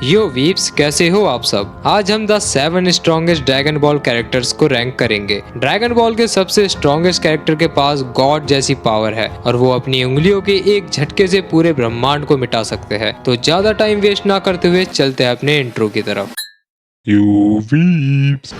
यो weeps, कैसे हो आप सब। आज हम the 7 strongest dragon ball characters को रैंक करेंगे। ड्रैगन बॉल के सबसे स्ट्रॉन्गेस्ट कैरेक्टर के पास गॉड जैसी पावर है और वो अपनी उंगलियों के एक झटके से पूरे ब्रह्मांड को मिटा सकते हैं। तो ज्यादा टाइम वेस्ट ना करते हुए चलते हैं अपने इंट्रो की तरफ। यो वीप्स।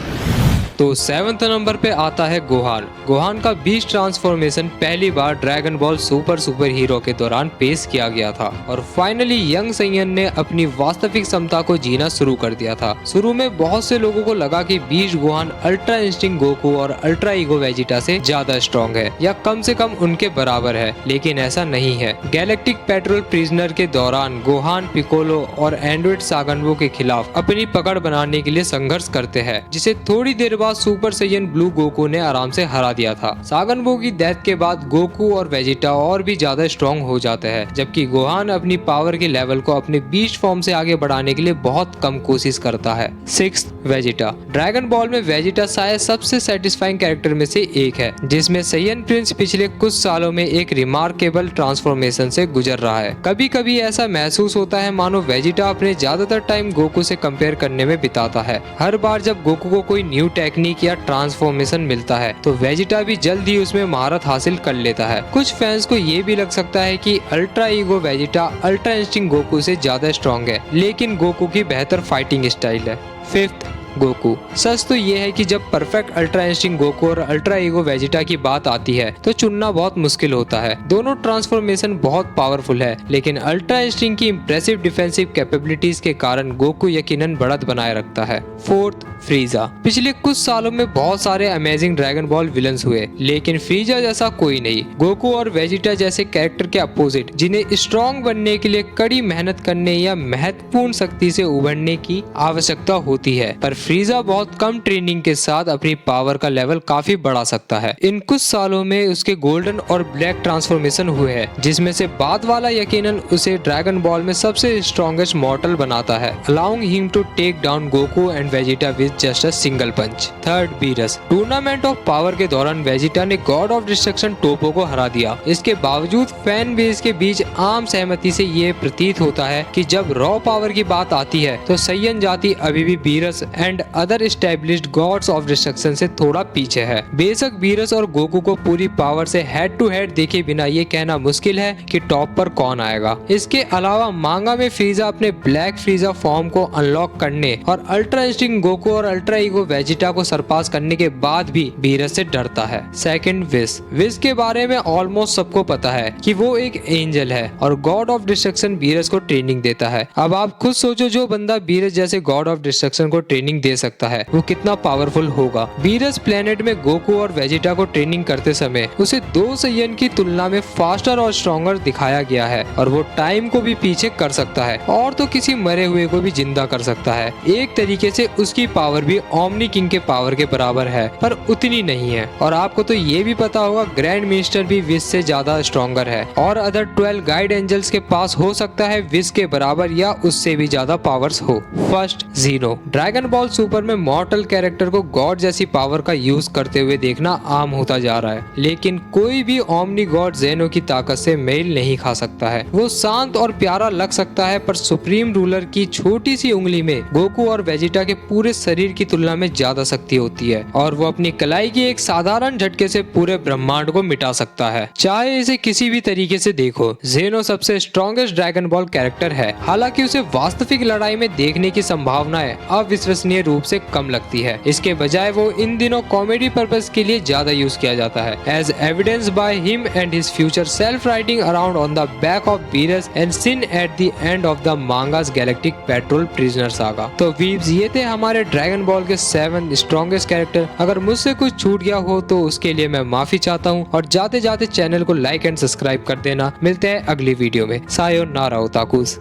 तो 7th नंबर पे आता है गोहान। गोहान का बीस्ट ट्रांसफॉर्मेशन पहली बार ड्रैगन बॉल सुपर हीरो के दौरान पेश किया गया था और फाइनली यंग सैयन ने अपनी वास्तविक क्षमता को जीना शुरू कर दिया था। शुरू में बहुत से लोगों को लगा कि beast Gohan ultra instinct Goku और अल्ट्रा ईगो वेजिटा से ज्यादा स्ट्रॉन्ग है या कम से कम उनके बराबर है, लेकिन ऐसा नहीं है। गैलेक्टिक पेट्रोल प्रिजनर के दौरान गोहान पिकोलो और एंड्रॉइड सागनवो के खिलाफ अपनी पकड़ बनाने के लिए संघर्ष करते हैं, जिसे थोड़ी देर बाद सुपर सैयन ब्लू गोकू ने आराम से हरा दिया था। सागनवो की डेथ के बाद गोकू और वेजिटा और भी ज्यादा स्ट्रॉन्ग हो जाते हैं, जबकि गोहान अपनी पावर के लेवल को अपने बीस्ट फॉर्म से आगे बढ़ाने के लिए बहुत कम कोशिश करता है। 6th Vegeta. ड्रैगन बॉल में वेजिटा शायद सबसे सेटिस्फाइंग कैरेक्टर में से एक है, जिसमें सैयन प्रिंस पिछले कुछ सालों में एक रिमार्केबल ट्रांसफॉर्मेशन से गुजर रहा है। कभी कभी ऐसा महसूस होता है मानो वेजिटा अपने ज्यादातर टाइम गोकू से कंपेयर करने में बिताता है। हर बार जब गोकू को कोई न्यू टेक्निक या ट्रांसफॉर्मेशन मिलता है तो वेजिटा भी जल्द ही उसमें महारत हासिल कर लेता है। कुछ फैंस को ये भी लग सकता है कि ultra ego Vegeta ultra instinct Goku से ज्यादा स्ट्रॉन्ग है, लेकिन गोकू की बेहतर फाइटिंग स्टाइल है। 5th Goku. सच तो ये है कि जब परफेक्ट अल्ट्रा इंस्टिंक्ट गोकू और अल्ट्रा ईगो वेजिटा की बात आती है तो चुनना बहुत मुश्किल होता है। दोनों ट्रांसफॉर्मेशन बहुत पावरफुल है, लेकिन अल्ट्रा इंस्टिंक्ट की इम्प्रेसिव डिफेंसिव कैपेबिलिटीज के कारण गोकू यकीनन बढ़त बनाए रखता है। 4th फ्रीजा। पिछले कुछ सालों में बहुत सारे अमेजिंग ड्रैगन बॉल विलन्स हुए, लेकिन फ्रीजा जैसा कोई नहीं। गोकू और वेजिटा जैसे कैरेक्टर के अपोजिट, जिन्हें स्ट्रॉन्ग बनने के लिए कड़ी मेहनत करने या महत्वपूर्ण शक्ति से उभरने की आवश्यकता होती है, पर फ्रीजा बहुत कम ट्रेनिंग के साथ अपनी पावर का लेवल काफी बढ़ा सकता है। इन कुछ सालों में उसके गोल्डन और ब्लैक ट्रांसफॉर्मेशन हुए हैं, जिसमें से बाद वाला यकीनन उसे ड्रैगन बॉल में सबसे स्ट्रॉन्गेस्ट मॉर्टल बनाता है, allowing him to take down Goku and Vegeta with just a single punch. 3rd Beerus. Tournament of power के दौरान वेजिटा ने गॉड ऑफ डिस्ट्रक्शन टोपो को हरा दिया। इसके बावजूद फैन बेस के बीच आम सहमति से ये प्रतीत होता है कि जब रॉ पावर की बात आती है तो सैयन जाति अभी भी Beerus and other established God's of destruction से थोड़ा पीछे है। बेशक बीरस और गोकू को पूरी पावर से हेड टू हेड देखे बिना ये कहना मुश्किल है कि टॉप पर कौन आएगा। इसके अलावा मांगा में फ्रीजा अपने ब्लैक फ्रीजा फॉर्म को अनलॉक करने और अल्ट्रा इंस्टिंक्ट गोकू और अल्ट्रा ईगो वेजिटा को सरपास करने के बाद भी बीरस से डरता है। 2nd wish. विश के बारे में ऑलमोस्ट सबको पता है कि वो एक एंजल है और गॉड ऑफ डिस्ट्रक्शन बीरस को ट्रेनिंग देता है। अब आप खुद सोचो, जो बंदा बीरस जैसे गॉड ऑफ डिस्ट्रक्शन को ट्रेनिंग दे सकता है वो कितना पावरफुल होगा। बीरस प्लेनेट में गोकू और वेजिटा को ट्रेनिंग करते समय उसे 2 सैयन की तुलना में फास्टर और स्ट्रॉन्गर दिखाया गया है और वो टाइम को भी पीछे कर सकता है और तो किसी मरे हुए को भी जिंदा कर सकता है। एक तरीके से उसकी पावर भी ओमनी किंग के पावर के बराबर है, पर उतनी नहीं है। और आपको तो ये भी पता होगा ग्रैंड मिनिस्टर भी विश से ज्यादा स्ट्रॉन्गर है और अदर 12 गाइड एंजल्स के पास हो सकता है विश के बराबर या उससे भी ज्यादा पावर्स हो। 1st जीनो। ड्रैगन बॉल सुपर में मॉर्टल कैरेक्टर को गॉड जैसी पावर का यूज करते हुए देखना आम होता जा रहा है, लेकिन कोई भी ओमनी गॉड जेनो की ताकत से मेल नहीं खा सकता है। वो शांत और प्यारा लग सकता है, पर सुप्रीम रूलर की छोटी सी उंगली में गोकू और वेजिटा के पूरे शरीर की तुलना में ज्यादा शक्ति होती है और वो अपनी कलाई की एक साधारण झटके से पूरे ब्रह्मांड को मिटा सकता है, चाहे इसे किसी भी तरीके से देखो। जेनो सबसे स्ट्रॉन्गेस्ट ड्रैगन बॉल कैरेक्टर है, हालांकि उसे वास्तविक लड़ाई में देखने की संभावनाएं अविश्वसनीय रूप से कम लगती है। इसके बजाय वो इन दिनों कॉमेडी पर्पस के लिए ज्यादा यूज किया जाता है, as evidenced by him and his future self riding around on the back of Beerus and sin at the end of the manga's galactic patrol prisoner saga. तो वीव्स, ये थे हमारे ड्रैगन बॉल के 7 स्ट्रॉन्गेस्ट कैरेक्टर। अगर मुझसे कुछ छूट गया हो तो उसके लिए मैं माफी चाहता हूँ और जाते जाते चैनल को लाइक एंड सब्सक्राइब कर देना। मिलते हैं अगली वीडियो में। सायोनारा ओताकुस।